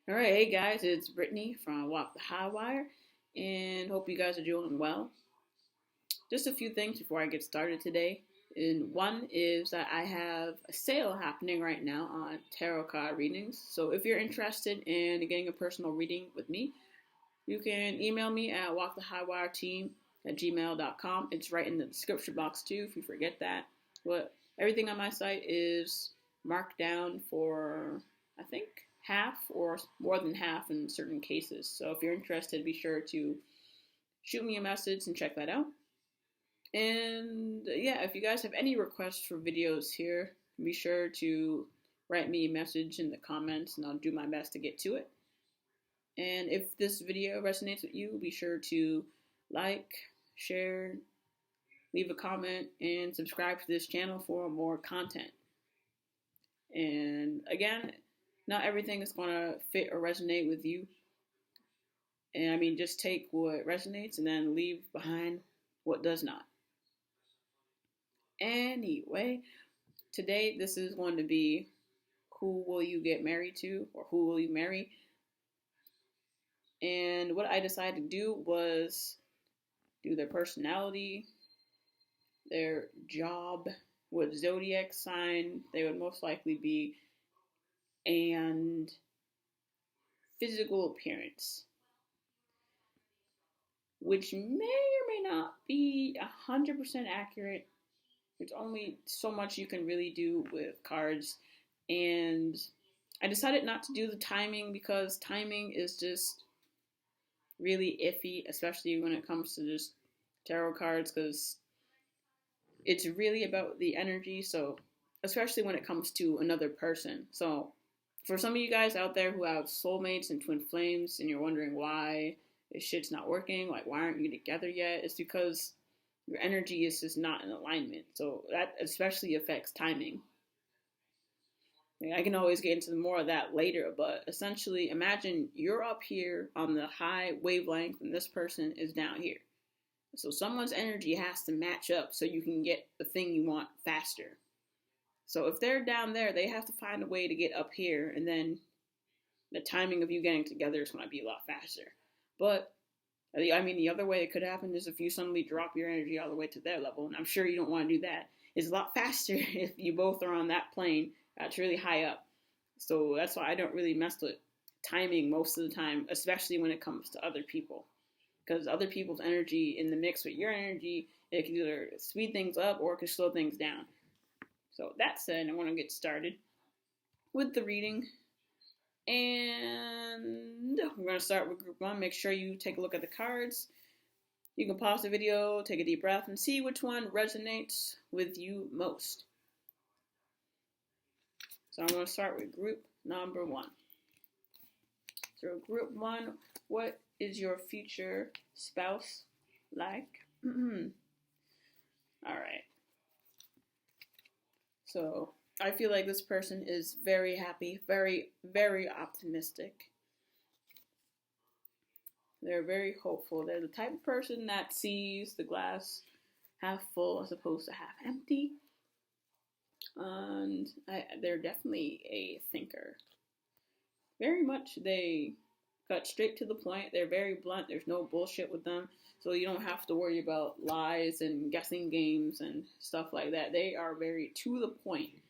All right, hey guys, it's Brittany from Walk the High Wire, and hope you guys are doing well. Just a few things before I get started today. And one is that I have a sale happening right now on tarot card readings. So if you're interested in getting a personal reading with me, you can email me at walkthehighwireteam@gmail.com. It's right in the description box too, if you forget that. But everything on my site is marked down for, I think, half or more than half in certain cases. So if you're interested, be sure to shoot me a message and check that out. And yeah, if you guys have any requests for videos here, be sure to write me a message in the comments and I'll do my best to get to it. And if this video resonates with you, be sure to like, share, leave a comment, and subscribe to this channel for more content. And again, not everything is going to fit or resonate with you. And I mean, just take what resonates and then leave behind what does not. Anyway, today this is going to be who will you get married to, or who will you marry? And what I decided to do was do their personality, their job, what zodiac sign they would most likely be, and physical appearance, which may or may not be 100% accurate. There's only so much you can really do with cards, and I decided not to do the timing because timing is just really iffy, especially when it comes to just tarot cards, because it's really about the energy. So especially when it comes to another person. So for some of you guys out there who have soulmates and twin flames and you're wondering why this shit's not working, like why aren't you together yet, it's because your energy is just not in alignment. So that especially affects timing. I can always get into more of that later, but essentially imagine you're up here on the high wavelength and this person is down here. So someone's energy has to match up so you can get the thing you want faster. So if they're down there, they have to find a way to get up here, and then the timing of you getting together is going to be a lot faster. But I mean, the other way it could happen is if you suddenly drop your energy all the way to their level, and I'm sure you don't want to do that. It's a lot faster if you both are on that plane that's really high up. So that's why I don't really mess with timing most of the time, especially when it comes to other people. Because other people's energy in the mix with your energy, it can either speed things up or it can slow things down. So that said, I want to get started with the reading. And we're going to start with group one. Make sure you take a look at the cards. You can pause the video, take a deep breath, and see which one resonates with you most. So I'm going to start with group number one. So group one, what is your future spouse like? All right. So I feel like this person is very happy, very, very optimistic. They're very hopeful. They're the type of person that sees the glass half full as opposed to half empty. And they're definitely a thinker. Very much they cut straight to the point. They're very blunt. There's no bullshit with them. So you don't have to worry about lies and guessing games and stuff like that. They are very to the point.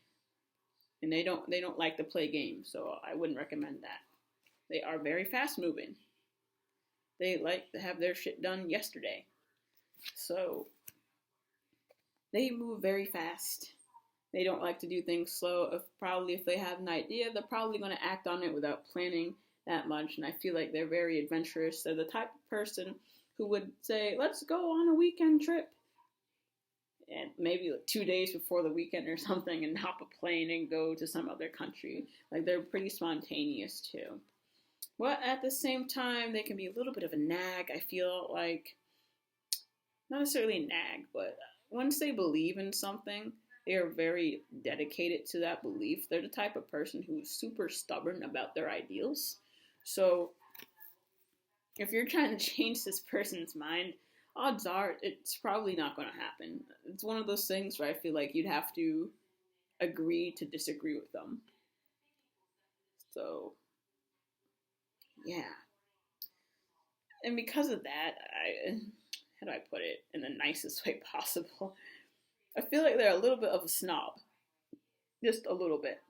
And they don't like to play games, so I wouldn't recommend that. They are very fast moving. They like to have their shit done yesterday. So they move very fast. They don't like to do things slow. If they have an idea, they're probably going to act on it without planning that much. And I feel like they're very adventurous. They're the type of person who would say, let's go on a weekend trip. And maybe like 2 days before the weekend or something and hop a plane and go to some other country. Like they're pretty spontaneous too. But at the same time, they can be a little bit of a nag. I feel like, not necessarily a nag, but once they believe in something, they are very dedicated to that belief. They're the type of person who is super stubborn about their ideals. So if you're trying to change this person's mind, odds are it's probably not going to happen. It's one of those things where I feel like you'd have to agree to disagree with them. So yeah. And because of that, how do I put it in the nicest way possible? I feel like they're a little bit of a snob, just a little bit.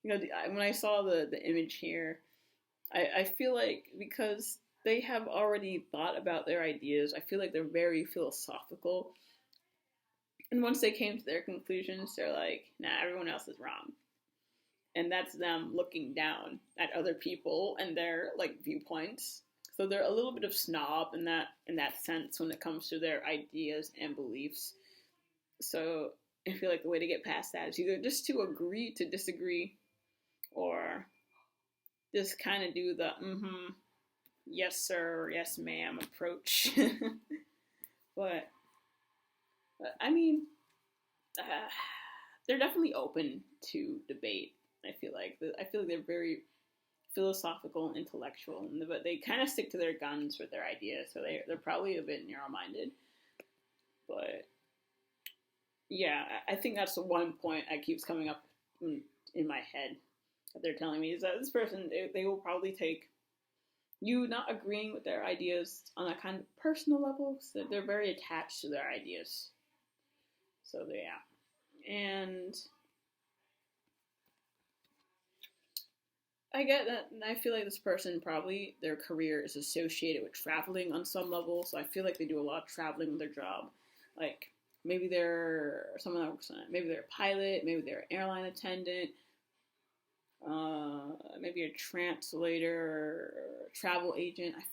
When I saw the image here, I feel like because they have already thought about their ideas, I feel like they're very philosophical. And once they came to their conclusions, they're like, nah, everyone else is wrong. And that's them looking down at other people and their like viewpoints. So they're a little bit of snob in that sense when it comes to their ideas and beliefs. So I feel like the way to get past that is either just to agree to disagree, or just kind of do the yes sir, yes ma'am approach. but, I mean, uh, they're definitely open to debate. I feel like they're very philosophical and intellectual, but they kind of stick to their guns with their ideas. So they're probably a bit narrow-minded. But yeah, I think that's the one point that keeps coming up in my head that they're telling me is that this person, they will probably take you not agreeing with their ideas on a kind of personal level, so they're very attached to their ideas. So yeah, and I get that. I feel like this person probably their career is associated with traveling on some level, so I feel like they do a lot of traveling with their job. Like maybe they're someone that works on it. Maybe they're a pilot. Maybe they're an airline attendant. Maybe a translator or a travel agent. I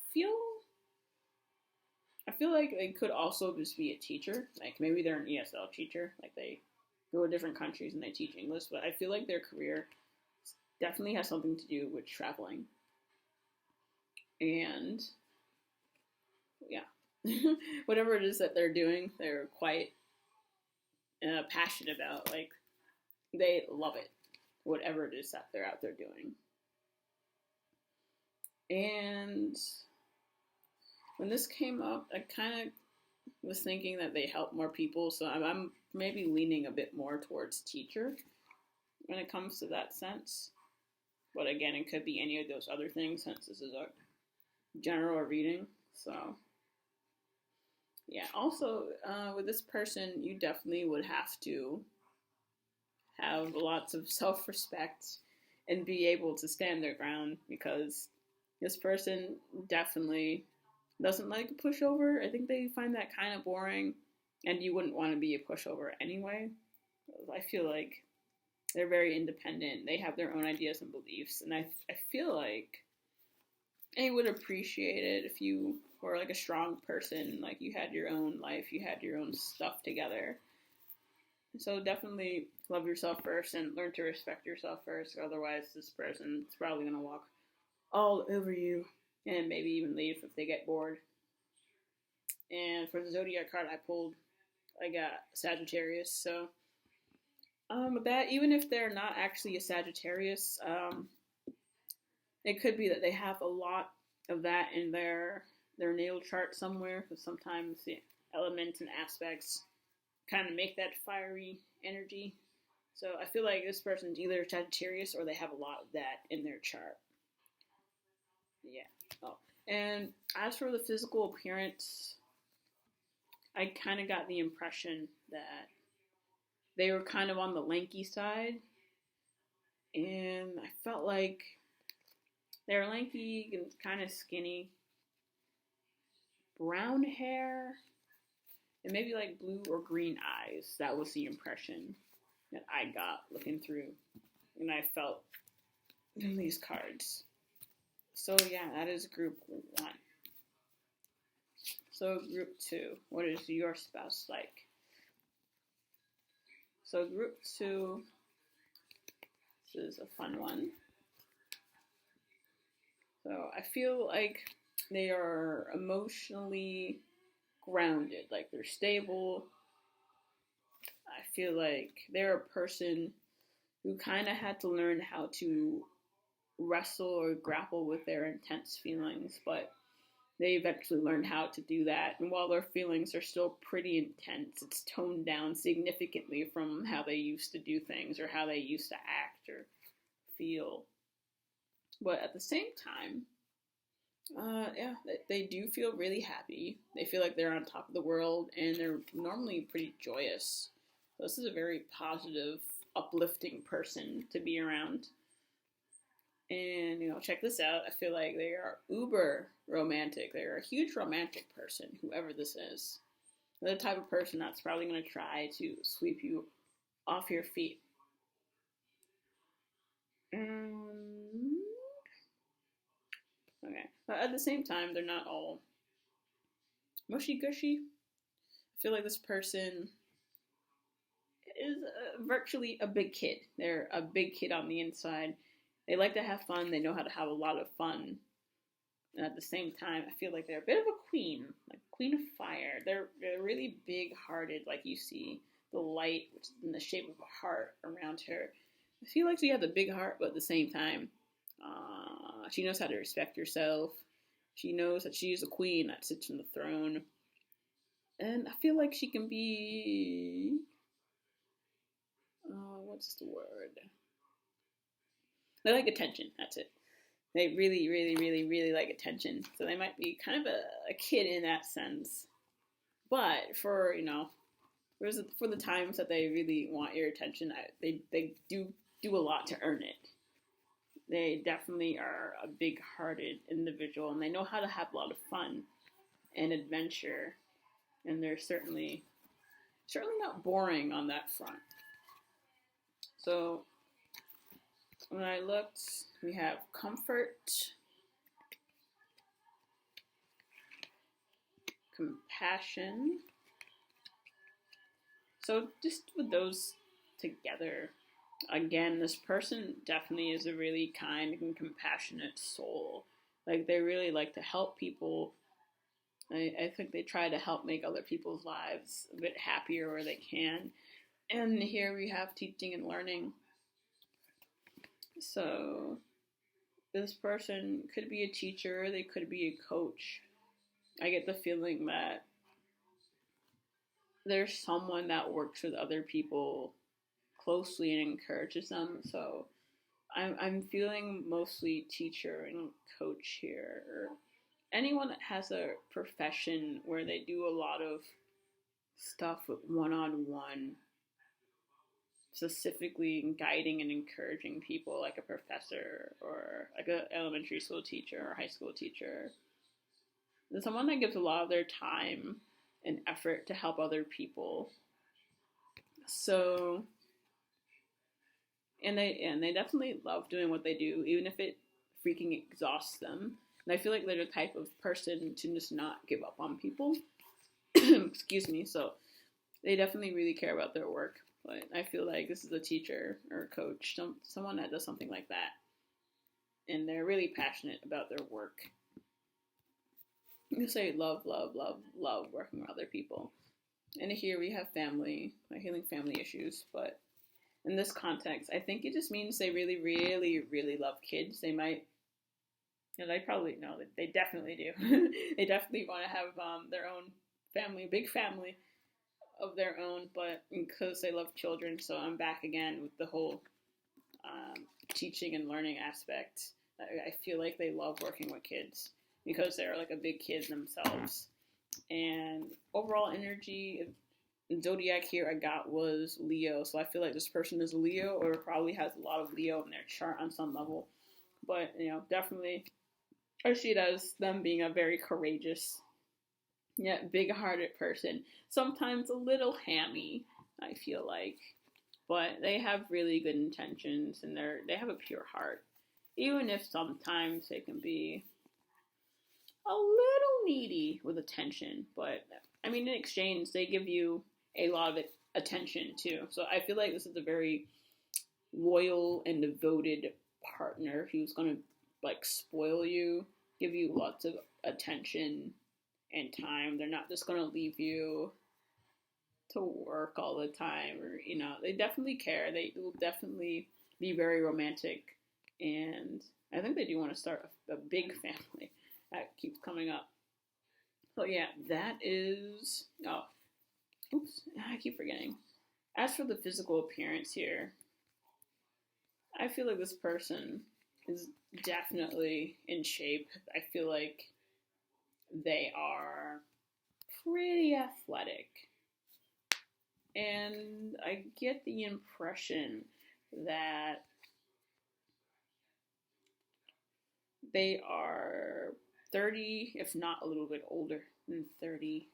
feel like they could also just be a teacher. Like maybe they're an ESL teacher. Like they go to different countries and they teach English. But I feel like their career definitely has something to do with traveling. And yeah, whatever it is that they're doing, they're quite passionate about. Like they love it, whatever it is that they're out there doing. And when this came up, I kind of was thinking that they help more people, so I'm maybe leaning a bit more towards teacher when it comes to that sense. But again, it could be any of those other things since this is a general reading. So yeah. Also, with this person, you definitely would have to have lots of self-respect and be able to stand their ground, because this person definitely doesn't like a pushover. I think they find that kind of boring, and you wouldn't want to be a pushover anyway. I feel like they're very independent. They have their own ideas and beliefs, and I feel like they would appreciate it if you were like a strong person, like you had your own life, you had your own stuff together. So definitely love yourself first and learn to respect yourself first. Otherwise, this person is probably gonna walk all over you and maybe even leave if they get bored. And for the zodiac card I pulled, I got Sagittarius. So with that, even if they're not actually a Sagittarius, it could be that they have a lot of that in their natal chart somewhere. Because sometimes the elements and aspects kind of make that fiery energy. So I feel like this person's either Sagittarius or they have a lot of that in their chart. Yeah. Oh, and as for the physical appearance, I kind of got the impression that they were kind of on the lanky side, and I felt like they were lanky and kind of skinny, brown hair, and maybe like blue or green eyes. That was the impression that I got looking through, and I felt in these cards. So yeah, that is group 1. So group 2, what is your spouse like? So group 2, this is a fun one. So I feel like they are emotionally grounded, like they're stable. I feel like they're a person who kind of had to learn how to wrestle or grapple with their intense feelings, but they eventually learned how to do that. And while their feelings are still pretty intense, it's toned down significantly from how they used to do things or how they used to act or feel. But at the same time, Yeah, they do feel really happy. They feel like they're on top of the world, and they're normally pretty joyous. So this is a very positive, uplifting person to be around. And check this out. I feel like they are uber romantic. They're a huge romantic person, whoever this is. They're the type of person that's probably going to try to sweep you off your feet. And okay, but at the same time, they're not all mushy gushy. I feel like this person is virtually a big kid. They're a big kid on the inside. They like to have fun. They know how to have a lot of fun. And at the same time, I feel like they're a bit of a queen, like queen of fire. They're really big-hearted, like you see the light, which is in the shape of a heart around her. I feel like she has a big heart, but at the same time, she knows how to respect herself. She knows that she is a queen that sits on the throne. And I feel like she can be, what's the word? They like attention. That's it. They really, really, really, really like attention. So they might be kind of a kid in that sense. But for the times that they really want your attention, they do a lot to earn it. They definitely are a big-hearted individual, and they know how to have a lot of fun and adventure. And they're certainly not boring on that front. So when I looked, we have comfort, compassion. So just with those together, again, this person definitely is a really kind and compassionate soul. Like, they really like to help people. I think they try to help make other people's lives a bit happier where they can. And here we have teaching and learning. So this person could be a teacher, they could be a coach. I get the feeling that there's someone that works with other people closely and encourages them. So I'm feeling mostly teacher and coach here, or anyone that has a profession where they do a lot of stuff with one-on-one, specifically guiding and encouraging people, like a professor or like an elementary school teacher or high school teacher. There's someone that gives a lot of their time and effort to help other people. So, and they definitely love doing what they do, even if it freaking exhausts them. And I feel like they're the type of person to just not give up on people. Excuse me. So they definitely really care about their work. But I feel like this is a teacher or a coach, someone that does something like that. And they're really passionate about their work. You say love, love, love, love working with other people. And here we have family, healing family issues. But in this context, I think it just means they really, really, really love kids. They might, they probably, no, they definitely do. They definitely want to have their own family, big family of their own, but because they love children, so I'm back again with the whole teaching and learning aspect. I feel like they love working with kids because they're like a big kid themselves. And overall energy, zodiac here I got was Leo, so I feel like this person is Leo or probably has a lot of Leo in their chart on some level. But definitely I see it as them being a very courageous, yet big-hearted person. Sometimes a little hammy, I feel like, but they have really good intentions and they have a pure heart, even if sometimes they can be a little needy with attention. But I mean, in exchange, they give you a lot of attention too. So I feel like this is a very loyal and devoted partner who's gonna like spoil you, give you lots of attention and time. They're not just gonna leave you to work all the time, or they definitely care. They will definitely be very romantic, and I think they do want to start a big family. That keeps coming up. So yeah, that is. Oh, oops, I keep forgetting. As for the physical appearance here, I feel like this person is definitely in shape. I feel like they are pretty athletic. And I get the impression that they are 30, if not a little bit older than 30.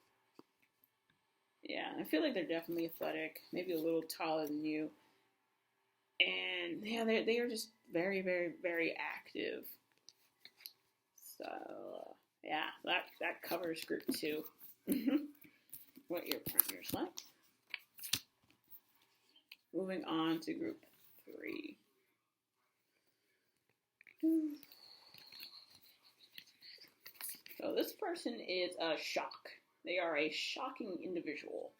Yeah, I feel like they're definitely athletic, maybe a little taller than you. And yeah, they are just very, very, very active. So yeah, that covers group 2. What your partner's like. Moving on to group 3. So this person is a shock. They are a shocking individual.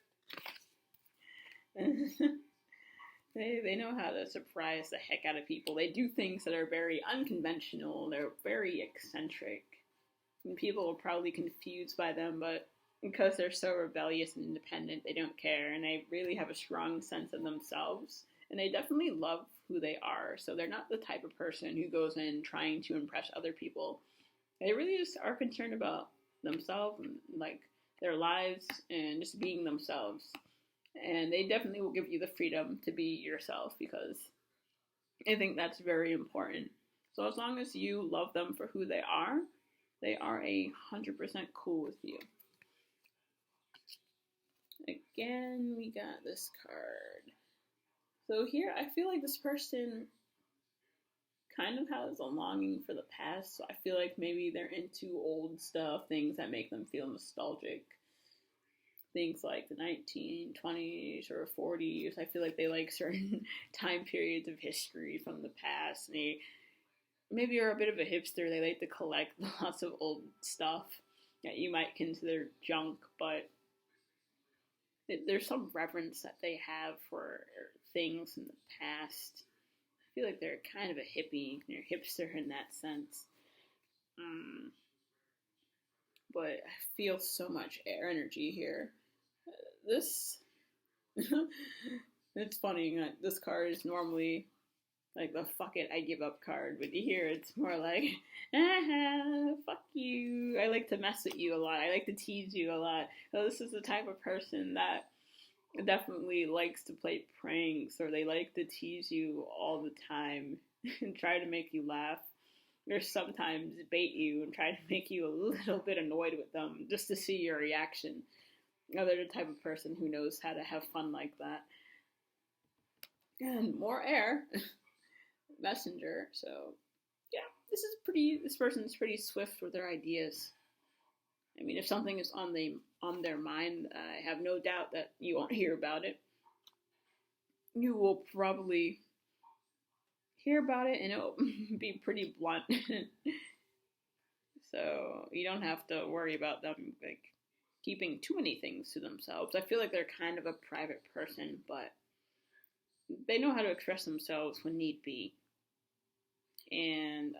They know how to surprise the heck out of people. They do things that are very unconventional. They're very eccentric. And people are probably confused by them, but because they're so rebellious and independent, they don't care. And they really have a strong sense of themselves. And they definitely love who they are. So they're not the type of person who goes in trying to impress other people. They really just are concerned about themselves and like their lives and just being themselves. And they definitely will give you the freedom to be yourself because I think that's very important. So as long as you love them for who they are 100% cool with you. Again, we got this card. So here, I feel like this person kind of has a longing for the past. So I feel like maybe they're into old stuff, things that make them feel nostalgic. Things like the 1920s or 40s. I feel like they like certain time periods of history from the past. And they maybe are a bit of a hipster. They like to collect lots of old stuff that you might consider junk, but there's some reverence that they have for things in the past. I feel like they're kind of a hippie. They're a hipster in that sense. But I feel so much air energy here. This, it's funny, this card is normally like the fuck it, I give up card, but here it's more like, fuck you. I like to mess with you a lot. I like to tease you a lot. So this is the type of person that definitely likes to play pranks, or they like to tease you all the time and try to make you laugh, or sometimes bait you and try to make you a little bit annoyed with them just to see your reaction. They're the type of person who knows how to have fun like that. And more air. Messenger. So yeah, this person's pretty swift with their ideas. I mean, if something is on their mind, I have no doubt that you won't hear about it. You will probably hear about it and it'll be pretty blunt. So you don't have to worry about them like keeping too many things to themselves. I feel like they're kind of a private person, but they know how to express themselves when need be. And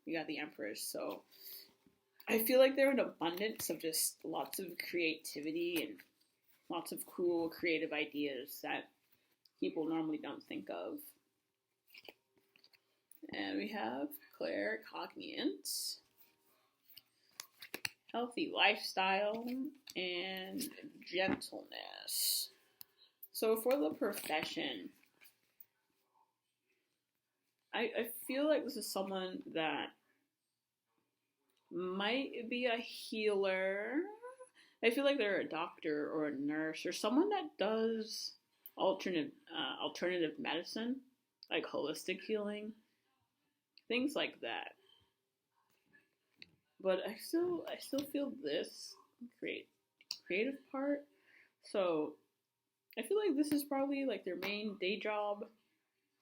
we got the Empress, so I feel like they're an abundance of just lots of creativity and lots of cool creative ideas that people normally don't think of. And we have claircognizance, healthy lifestyle, and gentleness. So for the profession, I feel like this is someone that might be a healer. I feel like they're a doctor or a nurse or someone that does alternative medicine, like holistic healing, things like that. But I still feel this creative part. So I feel like this is probably like their main day job.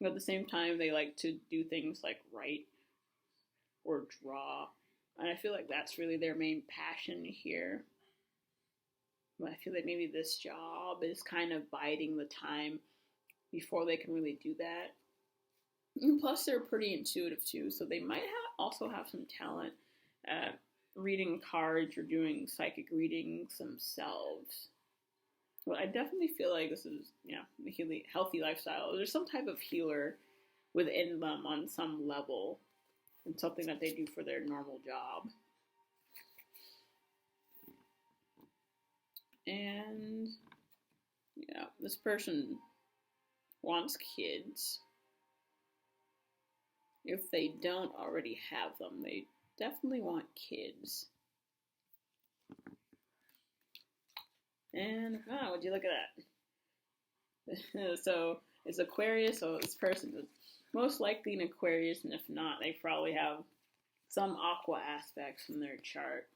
But at the same time, they like to do things like write or draw. And I feel like that's really their main passion here. But I feel like maybe this job is kind of biding the time before they can really do that. And plus, they're pretty intuitive too, so they might also have some talent at reading cards or doing psychic readings themselves. Well, I definitely feel like this is, a healthy lifestyle. There's some type of healer within them on some level. and something that they do for their normal job. And yeah, this person wants kids. If they don't already have them, they definitely want kids. And would you look at that? So it's Aquarius, so this person is most likely an Aquarius, and if not, they probably have some aqua aspects in their chart.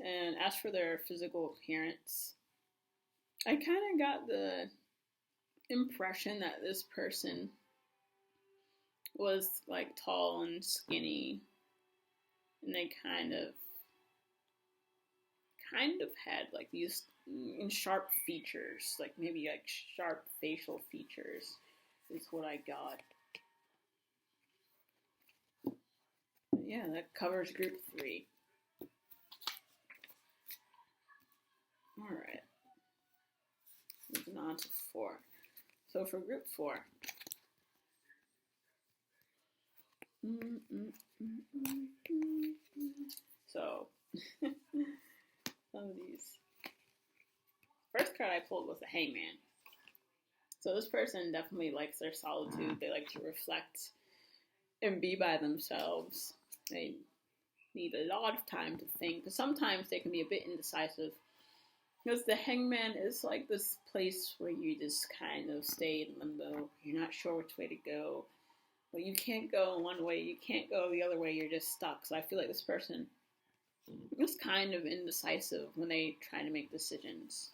And as for their physical appearance, I kind of got the impression that this person was like tall and skinny, and they kind of had like these sharp features, like maybe like sharp facial features is what I got. But yeah, that covers group 3. Alright. Moving on to 4. So for group 4. So some of these. First card I pulled was the Hangman. So this person definitely likes their solitude. They like to reflect and be by themselves. They need a lot of time to think. But sometimes they can be a bit indecisive. Because the Hangman is like this place where you just kind of stay in limbo. You're not sure which way to go. But you can't go one way, you can't go the other way, you're just stuck. So I feel like this person is kind of indecisive when they try to make decisions.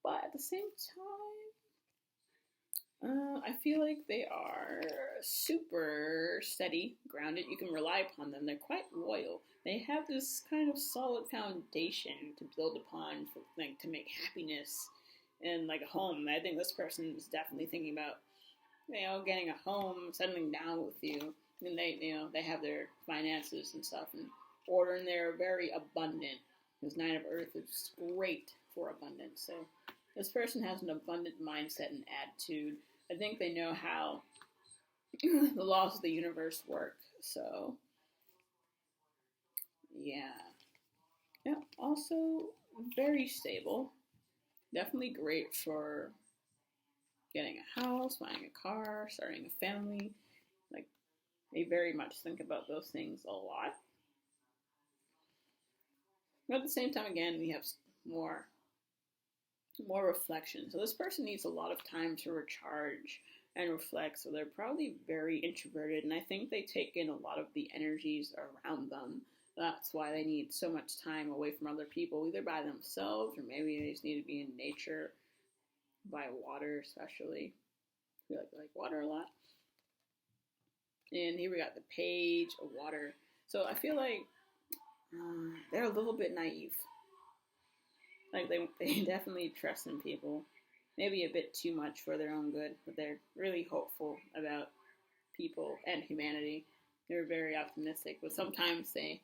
But at the same time, I feel like they are super steady, grounded. You can rely upon them. They're quite loyal. They have this kind of solid foundation to build upon, for, like, to make happiness and like a home. I think this person is definitely thinking about, getting a home, settling down with you, and they have their finances and stuff in order, and they're very abundant. Because 9 of Earth is great for abundance. So this person has an abundant mindset and attitude. I think they know how the laws of the universe work. So yeah. Also very stable. Definitely great for getting a house, buying a car, starting a family. Like, they very much think about those things a lot. But at the same time, again, we have more reflection. So this person needs a lot of time to recharge and reflect. So they're probably very introverted, and I think they take in a lot of the energies around them. That's why they need so much time away from other people, either by themselves or maybe they just need to be in nature, by water especially. We like water a lot. And here we got the Page of Water. So I feel like they're a little bit naive. Like they definitely trust in people. Maybe a bit too much for their own good, but they're really hopeful about people and humanity. They're very optimistic, but sometimes they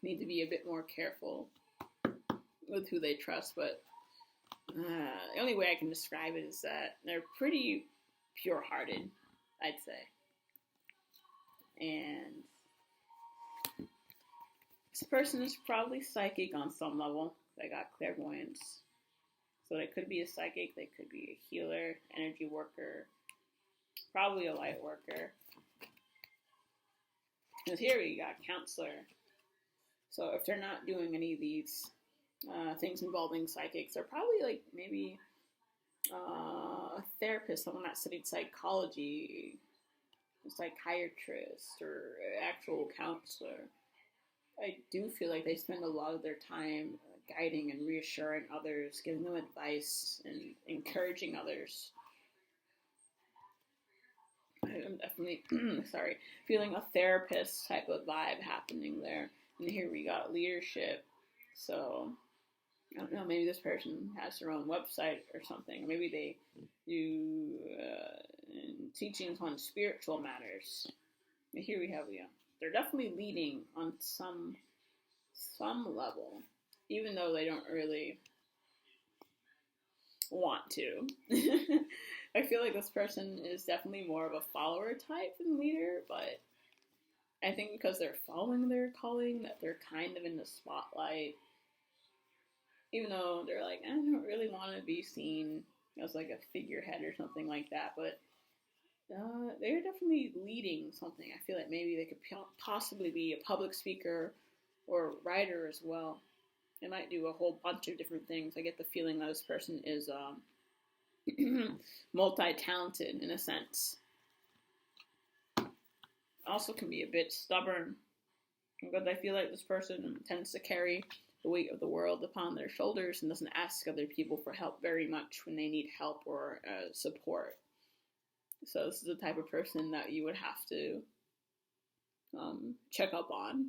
need to be a bit more careful with who they trust. But the only way I can describe it is that they're pretty pure-hearted, I'd say. And this person is probably psychic on some level. They got clairvoyance. So they could be a psychic, they could be a healer, energy worker, probably a light worker. Because here we got counselor. So if they're not doing any of these things involving psychics, they're probably like maybe a therapist, someone that studied psychology, a psychiatrist, or actual counselor. I do feel like they spend a lot of their time guiding and reassuring others, giving them advice, and encouraging others. I'm definitely, feeling a therapist type of vibe happening there. And here we got leadership. So, I don't know, maybe this person has their own website or something. Maybe they do teachings on spiritual matters. And here we have, they're definitely leading on some level, even though they don't really want to. I feel like this person is definitely more of a follower type than leader, but I think because they're following their calling, that they're kind of in the spotlight, even though they're like, I don't really want to be seen as like a figurehead or something like that, but they're definitely leading something. I feel like maybe they could possibly be a public speaker or writer as well. They might do a whole bunch of different things. I get the feeling that this person is multi-talented in a sense. Also can be a bit stubborn, because I feel like this person tends to carry the weight of the world upon their shoulders and doesn't ask other people for help very much when they need help or support. So this is the type of person that you would have to check up on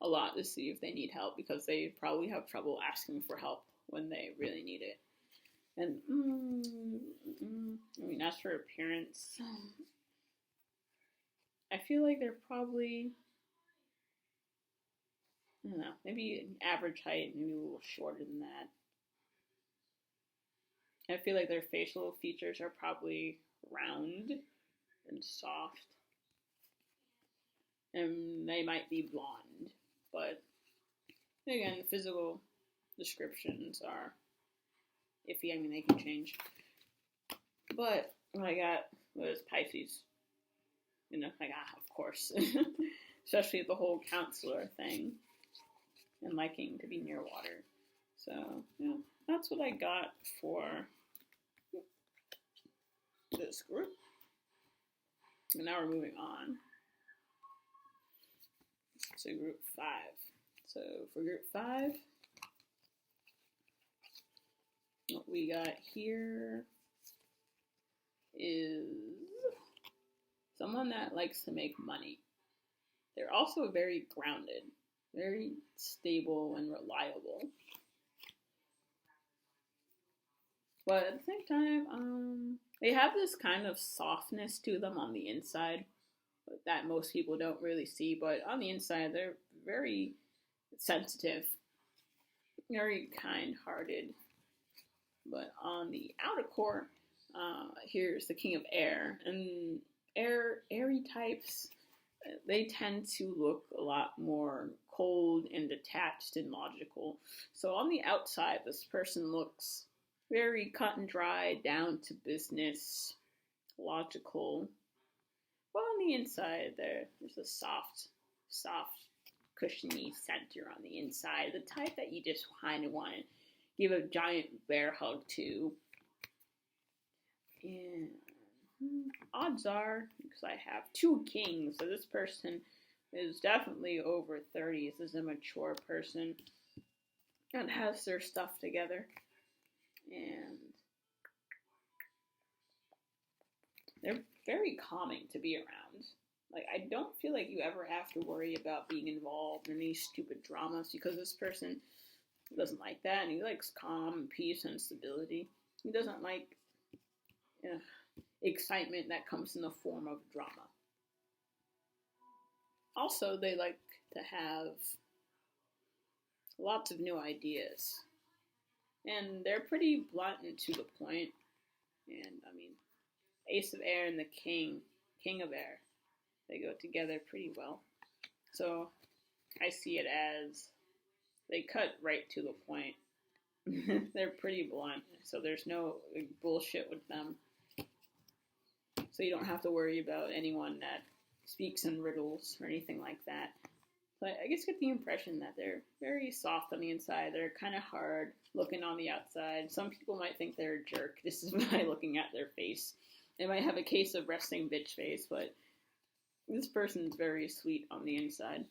a lot to see if they need help, because they probably have trouble asking for help when they really need it. And I mean, as for appearance, I feel like they're probably, I don't know, maybe average height, maybe a little shorter than that. I feel like their facial features are probably round and soft. And they might be blonde, but again, physical descriptions are iffy. I mean, they can change. But what I got was Pisces. You know, like, of course. Especially the whole counselor thing and liking to be near water. So, yeah, that's what I got for this group. And now we're moving on to group 5. So for group 5, what we got here is someone that likes to make money. They're also very grounded, very stable and reliable. But at the same time, they have this kind of softness to them on the inside that most people don't really see. But on the inside, they're very sensitive, very kind-hearted. But on the outer core, here's the King of Air. And airy types, they tend to look a lot more cold and detached and logical. So on the outside, this person looks very cut and dry, down to business, logical. But on the inside, there's a soft, cushiony center on the inside. The type that you just kind of want to give a giant bear hug to. And odds are, because I have 2 kings, so this person is definitely over 30. This is a mature person and has their stuff together. And they're very calming to be around. Like, I don't feel like you ever have to worry about being involved in any stupid dramas, because this person doesn't like that, and he likes calm, peace, and stability. He doesn't like excitement that comes in the form of drama. Also, they like to have lots of new ideas. And they're pretty blunt and to the point. And, I mean, Ace of Air and the King of Air, they go together pretty well. So, I see it as they cut right to the point. They're pretty blunt, so there's no bullshit with them. So you don't have to worry about anyone that speaks in riddles or anything like that. But I just get the impression that they're very soft on the inside. They're kind of hard looking on the outside. Some people might think they're a jerk. This is by looking at their face. They might have a case of resting bitch face, but this person's very sweet on the inside.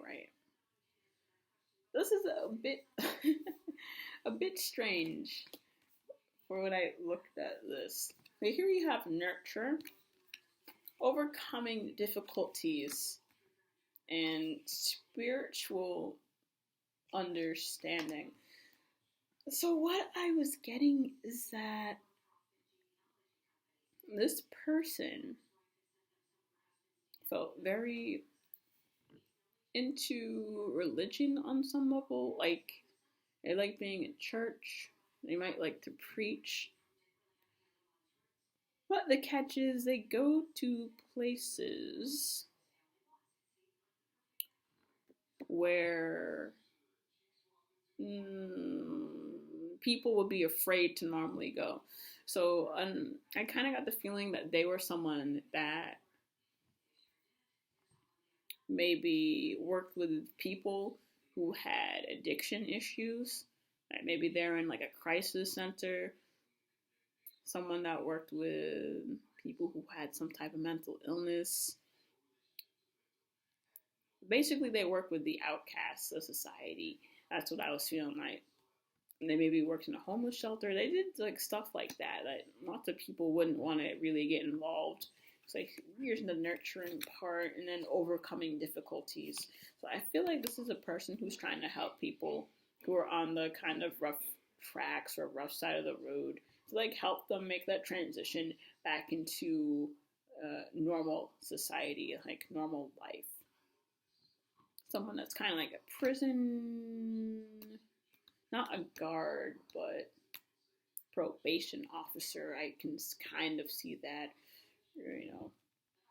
Right. This is a bit a bit strange for when I looked at this. But here you have nurture, overcoming difficulties, and spiritual understanding. So what I was getting is that this person felt very into religion on some level. Like, they like being in church. They might like to preach. But the catch is they go to places where people would be afraid to normally go. So I kind of got the feeling that they were someone that maybe worked with people who had addiction issues. Like maybe they're in like a crisis center. Someone that worked with people who had some type of mental illness. Basically, they work with the outcasts of society. That's what I was feeling like. And they maybe worked in a homeless shelter. They did like stuff like that lots of people wouldn't want to really get involved. It's like here's the nurturing part and then overcoming difficulties. So I feel like this is a person who's trying to help people who are on the kind of rough tracks or rough side of the road to like help them make that transition back into normal society, like normal life. Someone that's kind of like a prison, not a guard, but probation officer. I can kind of see that,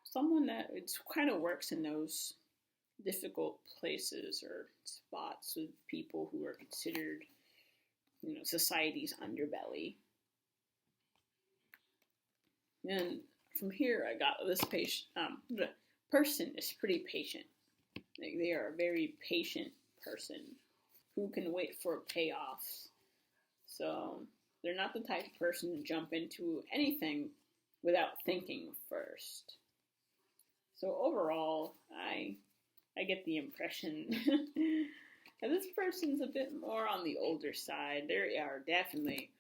someone that it's kind of works in those difficult places or spots with people who are considered, society's underbelly. And from here, I got this patient. The person is pretty patient. Like they are a very patient person who can wait for payoffs. So they're not the type of person to jump into anything without thinking first. So overall, I get the impression that this person's a bit more on the older side. They are definitely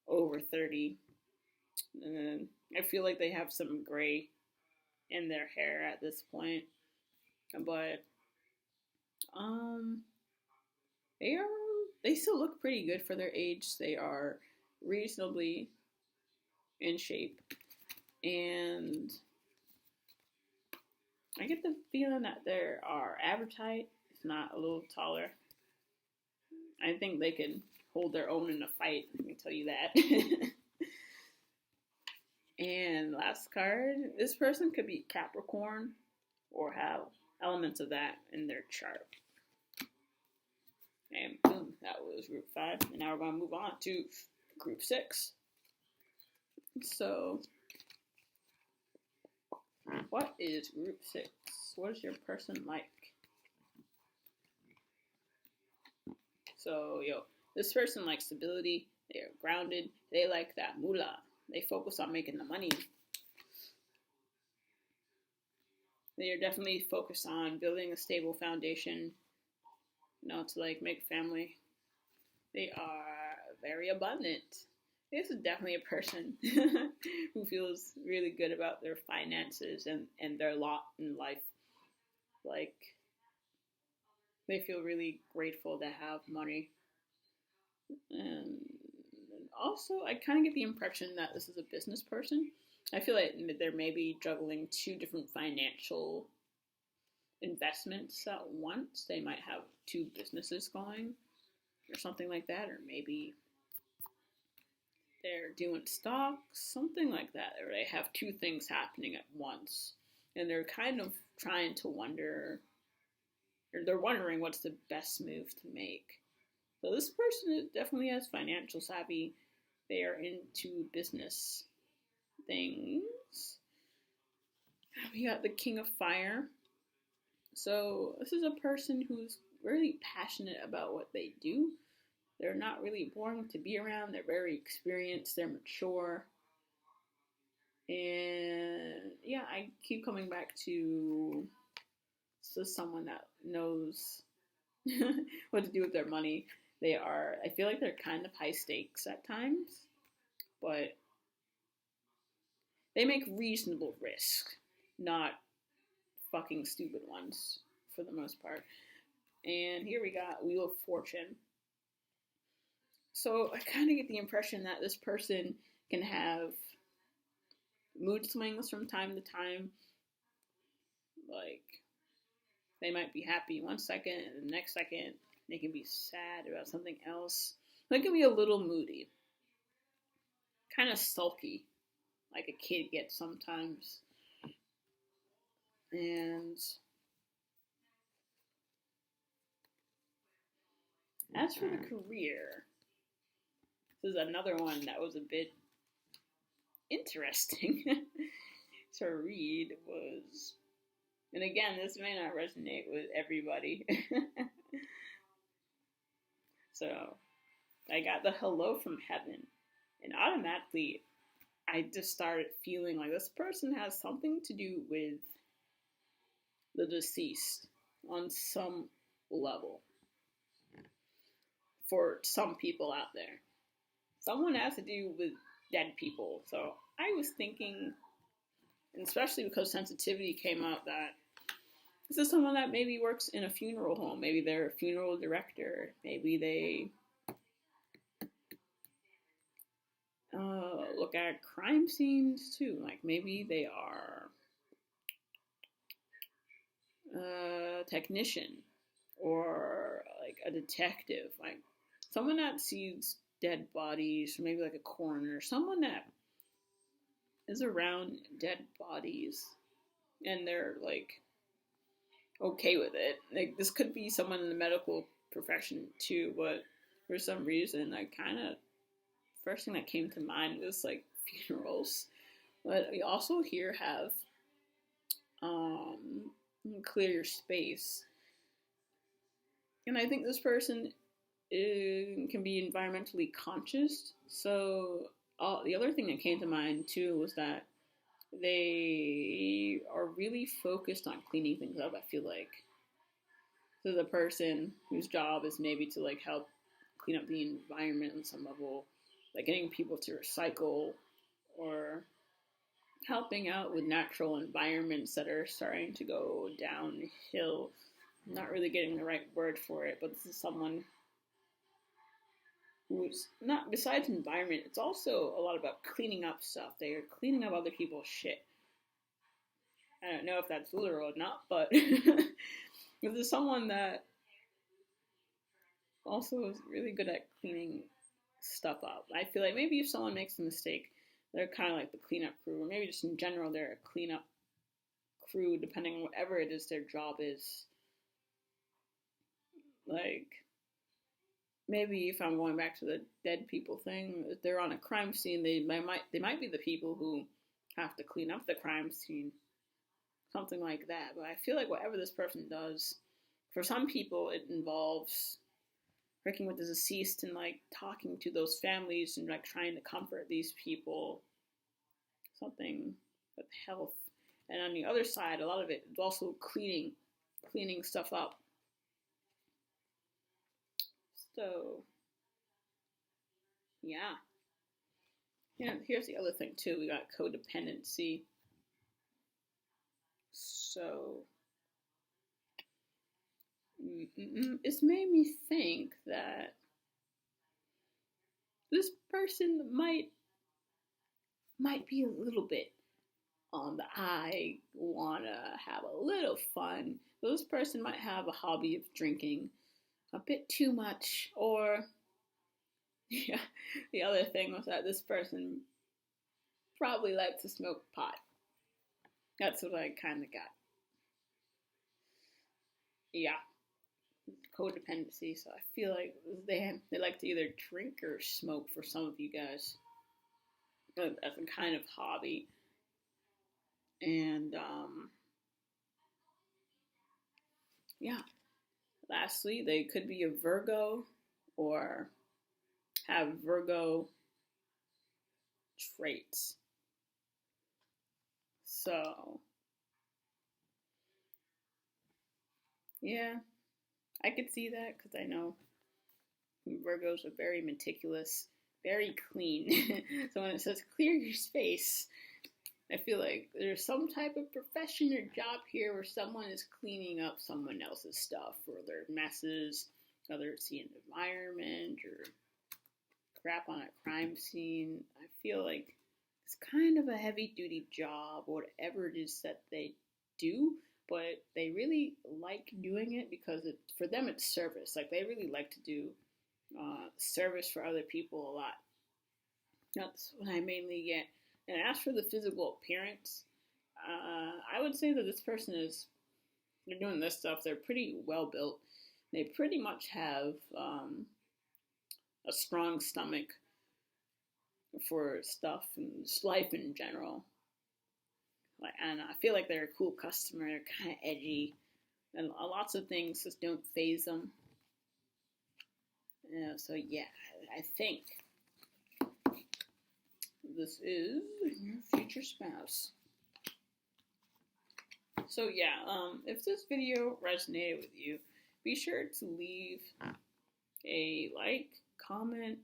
over 30. And I feel like they have some gray in their hair at this point. But they still look pretty good for their age. They are reasonably in shape. And I get the feeling that they are average height, if not a little taller. I think they can hold their own in a fight, let me tell you that. And last card, this person could be Capricorn or have elements of that in their chart. And boom, that was group 5. And now we're going to move on to group 6. So, what is group 6? What is your person like? So, this person likes stability. They are grounded. They like that moolah. They focus on making the money. They are definitely focused on building a stable foundation, to like make family. They are very abundant. This is definitely a person who feels really good about their finances and their lot in life. Like, they feel really grateful to have money. And also, I kind of get the impression that this is a business person. I feel like they're maybe juggling 2 different financial investments at once. They might have 2 businesses going or something like that, or maybe they're doing stocks, something like that, or they have 2 things happening at once, and they're kind of trying to wonder, or they're wondering what's the best move to make. So this person definitely has financial savvy. They are into business things. We got the King of Fire. So this is a person who's really passionate about what they do. They're not really boring to be around. They're very experienced. They're mature. And yeah, I keep coming back to someone that knows what to do with their money. I feel like they're kind of high stakes at times, but they make reasonable risk, not fucking stupid ones for the most part. And here we got Wheel of Fortune. So I kind of get the impression that this person can have mood swings from time to time. Like, they might be happy 1 second, and the next second they can be sad about something else. They can be a little moody. kind of sulky, like a kid gets sometimes. And as for the career, this is another one that was a bit interesting to read. Was, and again, this may not resonate with everybody. So I got the hello from heaven, and automatically I just started feeling like this person has something to do with the deceased on some level. For some people out there, someone has to do with dead people. So I was thinking, and especially because sensitivity came out, that this is someone that maybe works in a funeral home. Maybe they're a funeral director. Maybe they look at crime scenes too. Like maybe they are a technician or like a detective. Like someone that sees dead bodies, maybe like a coroner, someone that is around dead bodies and they're like okay with it. Like this could be someone in the medical profession too, but for some reason I kind of, first thing that came to mind was like funerals. But we also here have clear your space. And I think this person can be environmentally conscious. So the other thing that came to mind too was that they are really focused on cleaning things up, I feel like. So the person whose job is maybe to like help clean up the environment on some level, like getting people to recycle or helping out with natural environments that are starting to go downhill. I'm not really getting the right word for it, but this is someone who's not, besides environment, it's also a lot about cleaning up stuff. They are cleaning up other people's shit. I don't know if that's literal or not, but this is someone that also is really good at cleaning stuff up. I feel like maybe if someone makes a mistake, they're kind of like the cleanup crew, or maybe just in general, they're a cleanup crew, depending on whatever it is their job is. Like, maybe if I'm going back to the dead people thing, if they're on a crime scene, they might be the people who have to clean up the crime scene, something like that. But I feel like whatever this person does, for some people, it involves working with the deceased and like talking to those families and like trying to comfort these people, something with health. And on the other side, a lot of it is also cleaning stuff up. So yeah, here's the other thing too. We got codependency. So it's made me think that this person might be a little bit on the I wanna have a little fun. This person might have a hobby of drinking a bit too much, or yeah, the other thing was that this person probably likes to smoke pot. That's what I kind of got. Yeah, codependency. So I feel like they like to either drink or smoke for some of you guys as a kind of hobby. And yeah. Lastly, they could be a Virgo or have Virgo traits. So yeah, I could see that because I know Virgos are very meticulous, very clean. So when it says clear your space, I feel like there's some type of profession or job here where someone is cleaning up someone else's stuff or their messes, whether it's the environment or crap on a crime scene. I feel like it's kind of a heavy-duty job, whatever it is that they do, but they really like doing it because for them it's service. Like they really like to do service for other people a lot. That's what I mainly get. And as for the physical appearance, I would say that this person is, they're doing this stuff, they're pretty well built. They pretty much have a strong stomach for stuff and just life in general. And I feel like they're a cool customer. They're kind of edgy, and lots of things just don't faze them. So yeah, I think this is your future spouse. So yeah, if this video resonated with you, be sure to leave a like, comment,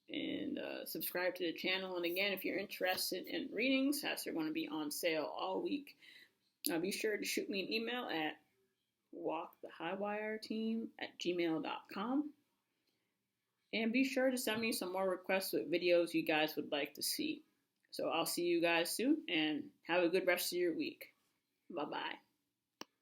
and subscribe to the channel. And again, if you're interested in readings, as they're going to be on sale all week, be sure to shoot me an email at walkthehighwireteam@gmail.com. And be sure to send me some more requests with videos you guys would like to see. So I'll see you guys soon, and have a good rest of your week. Bye-bye.